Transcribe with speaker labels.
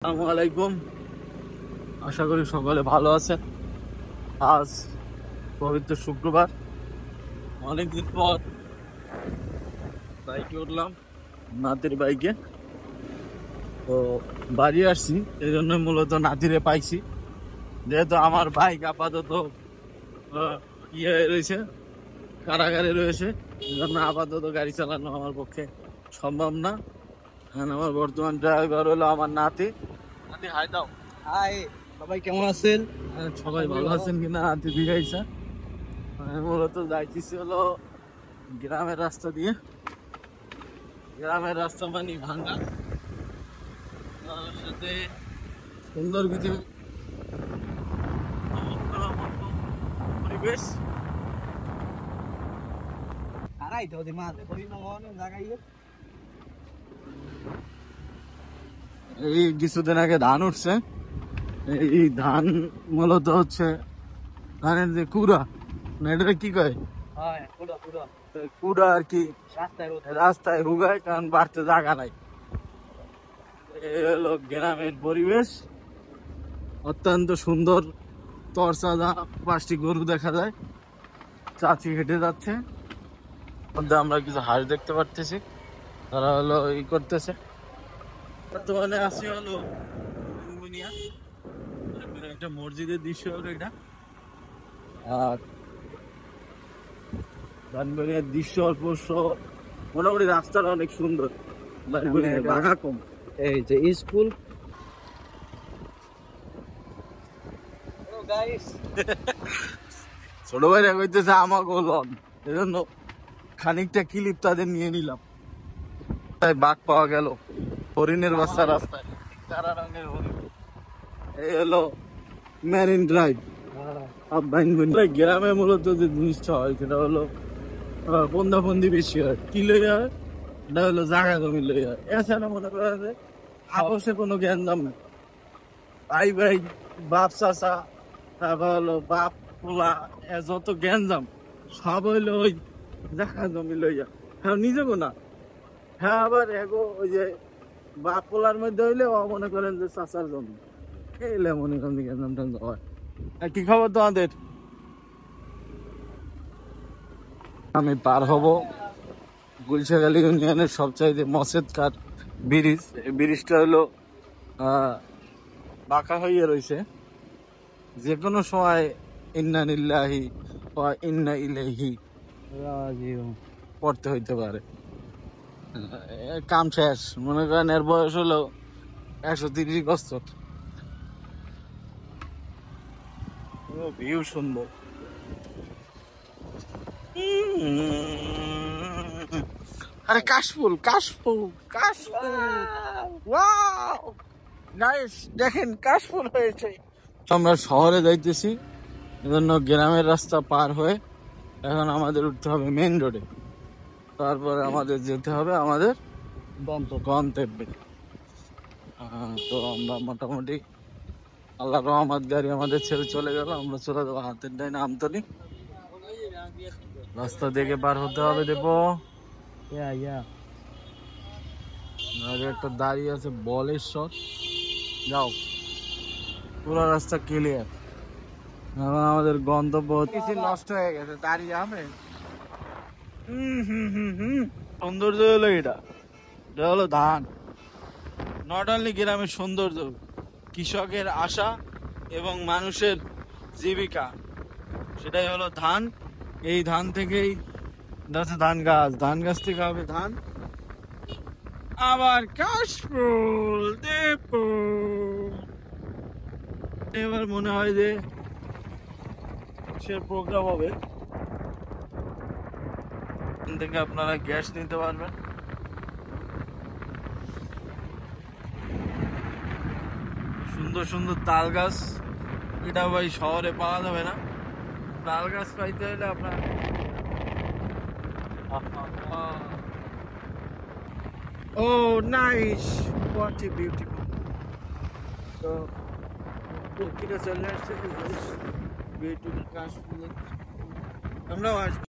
Speaker 1: আসসালামু আলাইকুম। আশা করি সকলে ভালো আছেন। আজ পবিত্র শুক্রবার, অনেকদিন পর বাইকে উঠলাম, নাতির বাইকে। তো বাড়ি আসছি, এই জন্য মূলত নাতিরে পাইছি। যেহেতু আমার বাইক আপাতত ইয়ে রয়েছে, কারাগারে রয়েছে, এই জন্য আপাতত গাড়ি চালানো আমার পক্ষে সম্ভব না। কারণ আমার বর্তমান ড্রাইভার হলো আমার নাতি। নাতি হাই দাও।
Speaker 2: হাই সবাই, কেমন আছেন?
Speaker 1: সবাই ভালো আছেন কিনা? নাতি জিজ্ঞাসা। আমি মূলত যাইতেছি হলো গ্রামের রাস্তা দিয়ে। গ্রামের রাস্তা মানে ভাঙ্গা, তার সাথে সুন্দর কিছু পরিবেশ।
Speaker 2: আরাই তো দি মাঝে পরিমহন জায়গায়
Speaker 1: এই কিছুদিন আগে ধান উঠছে। এই ধান মূলত হচ্ছে ধানের যে কুড়া, না এটা কি কয়,
Speaker 2: হয় পুরো পুরো
Speaker 1: কুড়া আর কি
Speaker 2: রাস্তায় রোদ।
Speaker 1: রাস্তায় হুগায়, কারণ বাড়তে জায়গা নাই। এই হলো গ্রামের পরিবেশ, অত্যন্ত সুন্দর। তরসাদা 5টি গরু দেখা যায়, চাচি হেঁটে যাচ্ছে। মধ্যে আমরা কিছু হাঁস দেখতে পারতেছি, তারা হলো ই করতেছে। বর্তমানে আসি হলো বেগুনিয়া, একটা মসজিদের দৃশ্য হলো এটা। আর বেগুনিয়ার দৃশ্য অল্প মোটামুটি রাস্তাটা অনেক সুন্দর, বাঘা কম।
Speaker 2: এই যে স্কুল। হ্যালো গাইস,
Speaker 1: ছোট ভাইরা কইতেছে আমাকে লন, এই জন্য খানিকটা ক্লিপ তাদের নিয়ে নিলাম। তাই বাঘ পাওয়া গেল, হরিণের বাচ্চা রাস্তায়, কারা রঙের হরিণ। এই হলো মেরিন ড্রাইভ। গ্রামে মূলত যে জিনিসটা হয় সেটা হলো বন্ধাবন্দি বেশি হয়। কি লই হয়? এটা হলো জায়গা জমি লই হয়। এছাড়া মনে করা যায় আপসে কোনো জ্ঞানদাম নেই। ভাই ভাই, বাপ চাচা, তারপর হলো বাপ পোলা, যত জ্ঞানদাম সব হইলো ওই জায়গা জমি লইয়া। হ্যাঁ নিজেও না, হ্যাঁ আবার এগো ওই যে বাপ পোলার মধ্যে হইলে ও মনে করেন যে চাচার জমি, এলে মনে করেন জ্ঞানদাম টানদাম হয়। আর কি খবর তোমাদের? আমি পার হব গুলশাখালী ইউনিয়নের সবচাইতে মসেদকার ব্রিজ। এই ব্রিজটা হলো বাঁকা হয়ে রয়েছে, যে কোনো সময় ইন্না লিল্লাহি ওয়া ইন্না ইলাইহি
Speaker 2: রাজিও
Speaker 1: পড়তে হইতে পারে। কাম শেষ, মনে করেন এর বয়স হলো 130 বছর। ভিউ সুন্দর। আরে কাশফুল কাশফুল কাশফুল, ওয়াও নাইস, দেখেন কাশফুল হয়েছে। আমরা শহরে যাইতেছি, এজন্য গ্রামের রাস্তা পার হয়ে এখন আমাদের উঠতে হবে মেইন রোডে। তারপরে আমাদের যেতে হবে আমাদের গন্তব্যে। তো আমরা মোটামুটি আল্লাহ রহমত গাড়ি আমাদের ছেড়ে চলে গেল, আমরা চলে যাবো হাতের ডাইনে আমতলি। রাস্তা দেখে পার হতে হবে। দেবো আর একটা দাঁড়িয়ে আছে বলেশ্বর, যাও, পুরো রাস্তা ক্লিয়ার। এখন আমাদের গন্তব্য কিছু নষ্ট হয়ে গেছে, দাঁড়িয়ে হবে। সৌন্দর্য হলো এটা, এটা হলো ধান। নট অনলি গ্রামের সৌন্দর্য, কৃষকের আশা এবং মানুষের জীবিকা, সেটাই হলো ধান। এই ধান থেকেই ধান গাছ, ধান গাছ থেকে হবে ধান, আবার কাশফুল দেবো। এবার মনে হয় যে সে প্রোগ্রাম হবে, এখান থেকে আপনারা গ্যাস নিতে পারবেন। সুন্দর সুন্দর তাল গাছ, এটা ভাই শহরে পাওয়া যাবে না। তাল গাছ পাইতে হলে আপনার ও নাইস, হোয়াট এ বিউটিফুল। তো প্রকৃতি চলে আসছে, বিউটিফুল কাশফুল। আমরাও আসবো।